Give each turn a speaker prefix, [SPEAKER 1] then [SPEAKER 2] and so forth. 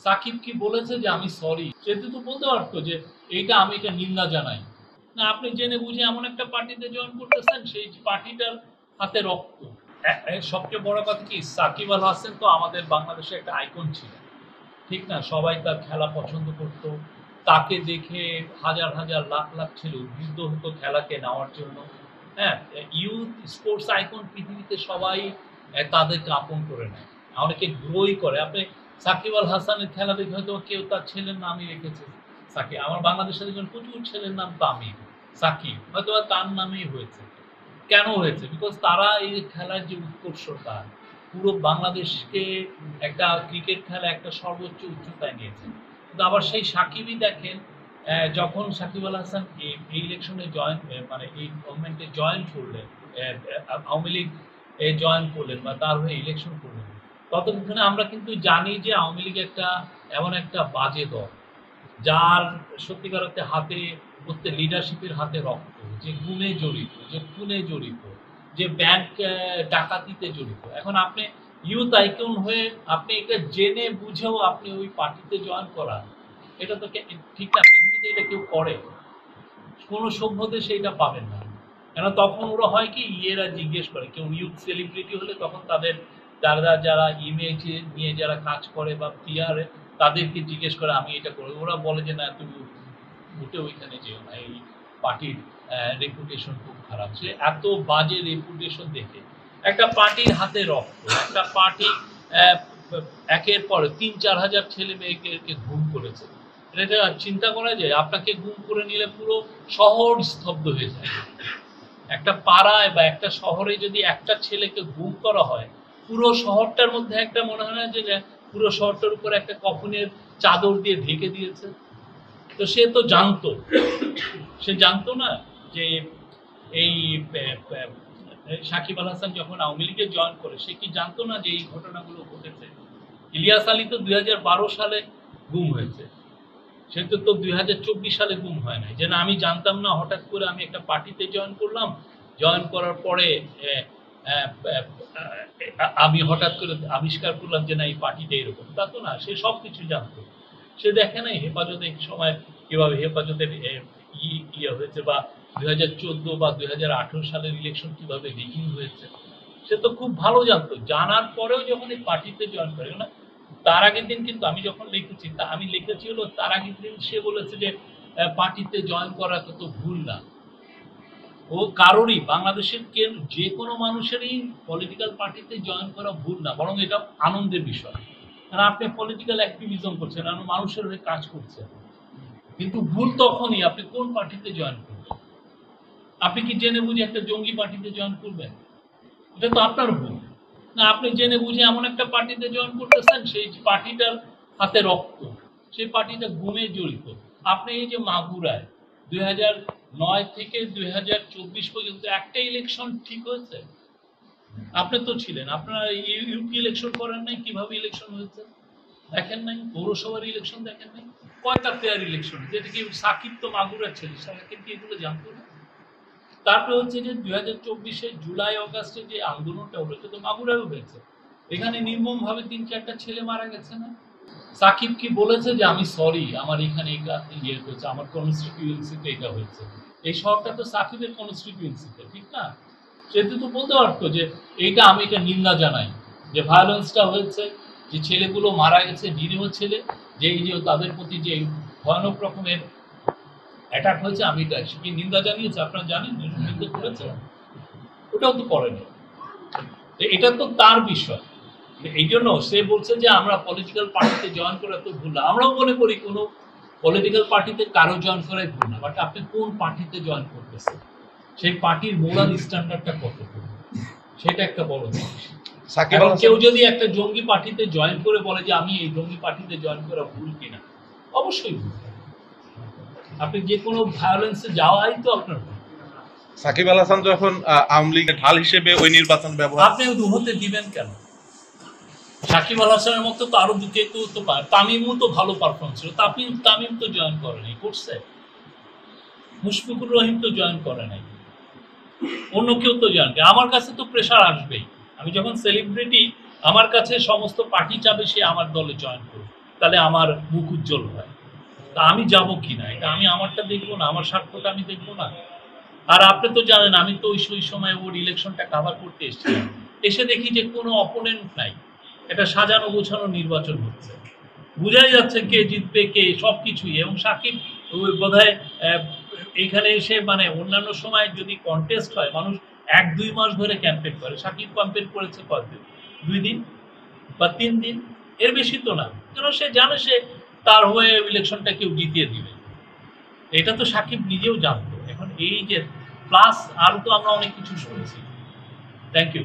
[SPEAKER 1] সাকিব কি বলেছে যে আমি সরি? সে তো বলতে পারতো যে এইটা আমি এটা নিন্দা জানাই। না, আপনি জেনে বুঝে এমন একটা পার্টিতে জয়েন করতেছেন সেই পার্টিটার হাতে রক্ত। সবচেয়ে বড় কথা কি, সাকিব আল হাসান তো আমাদের বাংলাদেশে একটা আইকন ছিল, ঠিক না? সবাই তার খেলা পছন্দ করত, তাকে দেখে হাজার হাজার লাখ লাখ ছেলে উদ্বুদ্ধ হতো খেলাকে নেওয়ার জন্য। হ্যাঁ, ইউথ স্পোর্টস আইকন পৃথিবীতে সবাই তাদেরকে আপন করে নেয়, অনেকে গ্রোই করে। আপনি সাকিব আল হাসানের খেলা দেখে হয়তো কেউ তার ছেলের নামই রেখেছে সাকিব। আমার বাংলাদেশে দেখবেন প্রচুর ছেলের নাম তামিম, সাকিব হয়তো তার নামেই হয়েছে। কেন হয়েছে? বিকজ তারা এই খেলার যে উৎকর্ষতা, পুরো বাংলাদেশকে একটা ক্রিকেট খেলা একটা সর্বোচ্চ উচ্চতায় নিয়েছে। কিন্তু আবার সেই সাকিবই দেখেন, যখন সাকিব আল হাসান এই ইলেকশনে জয়েন, মানে এই গভর্নমেন্টে জয়েন করলেন, আওয়ামী লীগ জয়েন করলেন বা তার হয়ে ইলেকশন করলেন, ততক্ষণে আমরা কিন্তু জানি যে আওয়ামী লীগ একটা এমন একটা বাজে দল যার সত্যিকার অর্থে হাতে প্রত্যেক লিডারশিপের হাতে রক্ত, যে গুণে জড়িত, যে খুনে জড়িত, যে ব্যাংক ডাকাতিতে জড়িত। এখন আপনি ইউথ আইকন হয়ে আপনি এটা জেনে বুঝেও আপনি ওই পার্টিতে জয়েন করা, এটা তো ঠিক না। পৃথিবীতে এটা কেউ করে, কোনো সভ্য দেশে এটা পাবেন না। কেন তখন ওরা হয় কি, ইয়েরা জিজ্ঞেস করে, কেউ ইউথ সেলিব্রিটি হলে তখন তাদের যারা ইমেজ নিয়ে যারা কাজ করে বা পিআর, তাদেরকে জিজ্ঞেস করে আমি এটা করি। ওরা বলে যে না, তুমি উঠে ওইখানে যেও না, এই পার্টির রেপুটেশন খুব খারাপ। সে এত বাজে রেপুটেশন দেখে একটা পার্টির হাতে রক্ত, একটা পার্টি একের পর ৩-৪ হাজার ছেলে মেয়েকে গুম করেছে। এটা চিন্তা করা যায়? আপনাকে গুম করে নিলে পুরো শহর স্তব্ধ হয়ে যায়। একটা পাড়ায় বা একটা শহরে যদি একটা ছেলেকে গুম করা হয়, পুরো শহরটার মধ্যে একটা মনে হয় না যে পুরো শহরটার উপর একটা কফনের চাদর দিয়ে ঢেকে দিয়েছে। তো সে তো জানতো, সে জানতো না যে এই সাকিব আল হাসান যখন আওয়ামী লীগে জয়েন করে, সে কি জানতো না যে এই ঘটনাগুলো ঘটেছে? ইলিয়াস আলী তো ২০১২ সালে গুম হয়েছে, সে তো ২০২৪ সালে গুম হয় নাই। যে না, আমি জানতাম না, হঠাৎ করে আমি একটা পার্টিতে জয়েন করলাম, জয়েন করার পরে আমি হঠাৎ করে আবিষ্কার করলাম যে না, এই পার্টিটা এরকম। তা তো না, সে সব কিছু জানতো। সে দেখে নাই হেফাজতে সময় কিভাবে হেফাজতের ইয়ে হয়েছে, বা ২০১৪ বা ২০১৮ সালের ইলেকশন কিভাবে রিগিং হয়েছে, সে তো খুব ভালো জানতো। জানার পরেও যখন এই পার্টিতে জয়েন করে না, তার আগের দিন কিন্তু আমি যখন লিখেছি, তা আমি লিখেছি হলো তার আগের দিন সে বলেছে যে পার্টিতে জয়েন করা তো ভুল না। ও কারোরই, বাংলাদেশের যে কোনো মানুষেরই পলিটিক্যাল পার্টিতে জয়েন করা ভুল না, বরং এটা আনন্দের বিষয়। কারণ আপনি পলিটিক্যাল অ্যাক্টিভিজম করছেন, আপনি মানুষের হয়ে কাজ করছেন। কিন্তু ভুল তখনই আপনি কোন পার্টিতে জয়েন করবেন। আপনি কি জেনে বুঝে একটা জঙ্গি পার্টিতে জয়েন করবেন? এটা তো আপনার ভুল না। আপনি জেনে বুঝে এমন একটা পার্টিতে জয়েন করতেছেন সেই পার্টিটার হাতে রক্ত, সেই পার্টিটা গুমে জড়িত। আপনি এই যে মাগুরায় ২০০৯ থেকে ২০২৪ পর্যন্ত একটা ইলেকশন ঠিক হয়েছে? আপনি তো ছিলেন, আপনারা ইউপি ইলেকশন করেন নাই? কিভাবে ইলেকশন হয়েছে দেখেন নাই? পৌরসভার ইলেকশন দেখেন নাই? কয়টা ফেয়ার ইলেকশন? যেটা কি সাকিব তো মাগুরার ছেলে, সাকিব কি এগুলো জানতো না? তারপরে হচ্ছে যে ২০২৪ জুলাই অগাস্টে যে আন্দোলনটা হলো, সেটা তো মাগুরায়ও হয়েছে। এখানে নির্মম ভাবে ৩-৪টা ছেলে মারা গেছে না? সাকিব কি বলেছে যে আমি সরি, আমার এখানে ইয়ে হয়েছে, আমার কনস্টিটিউয়েন্সিতে এটা হয়েছে? এই শহরটা তো সাকিবের কনস্টিটিউয়েন্সিতে, ঠিক না? সে তো বলতে পারতো যে এইটা আমি এটা নিন্দা জানাই, যে ভায়োলেন্সটা হয়েছে, যে ছেলেগুলো মারা গেছে, নিরীহ ছেলে, যে এই যে তাদের প্রতি যে ভয়ানক রকমের অ্যাটাক হয়েছে, আমি এটা সে কি নিন্দা জানিয়েছে? আপনারা জানেন নিন্দা করেছে? ওটাও তো করেনি। এটা তো তার বিষয়। এই জন্য সে বলছে যে আমরা পলিটিক্যাল পার্টিতে জয়েন করা তো ভুল না। আমরাও মনে করি কোনো পলিটিক্যাল পার্টিতে কারো জয়েন করাই ভুল না, বাট আপনি কোন পার্টিতে জয়েন করতেছেন, সেই পার্টির মোরাল স্ট্যান্ডার্ডটা কত, সেটা একটা বড় জিনিস। এখন কেউ যদি একটা জঙ্গি পার্টিতে জয়েন করে বলে যে আমি এই জঙ্গি পার্টিতে জয়েন করা ভুল কিনা, অবশ্যই ভুল। আপনি যে কোনো ভায়োলেন্সে যাওয়াই তো আপনার ভুল।
[SPEAKER 2] সাকিব আল হাসান যখন আওয়ামী লীগের ঢাল হিসেবে ওই নির্বাচন ব্যবহার,
[SPEAKER 1] আপনি হতে দিবেন কেন? সাকিব আল হাসানের মতো তো আরো কেউ তো পারে। তামিমও তো ভালো পারফরমেন্স ছিল, তামিম তো জয়েন করে নাই, করছে? মুশফিকুর রহিম তো জয়েন করে নাই, অন্য কেউ তো জয়েন করে। আমার কাছে তো প্রেশার আসবেই। আমি যখন সেলিব্রিটি, আমার কাছে সমস্ত পার্টি চাবে সে আমার দলে জয়েন করবে। তাহলে আমার মুখ উজ্জ্বল হয়। তা আমি যাব কি না, এটা আমি আমারটা দেখবো না, আমার স্বার্থটা আমি দেখবো না? আর আপনি তো জানেন আমি তো ওই সময় ওর ইলেকশনটা কাভার করতে এসেছিলাম, এসে দেখি যে কোনো অপোনেন্ট নাই, এটা সাজানো গোছানো নির্বাচন হচ্ছে, বোঝাই যাচ্ছে কে জিতবে কে সবকিছুই। এবং সাকিব ওই বোধহয় এইখানে এসে মানে অন্যান্য সময় যদি কন্টেস্ট হয় মানুষ 1-2 মাস ধরে ক্যাম্পেইন করে, সাকিব ক্যাম্পেইন করেছে কতদিন? 2 দিন বা 3 দিন, এর বেশি তো না। কারণ সে জানে সে তার হয়ে ইলেকশনটা কেউ জিতিয়ে দিবে, এটা তো সাকিব নিজেও জানতো। এখন এই যে প্লাস আরো তো আমরা অনেক কিছু শুনছি। Thank you.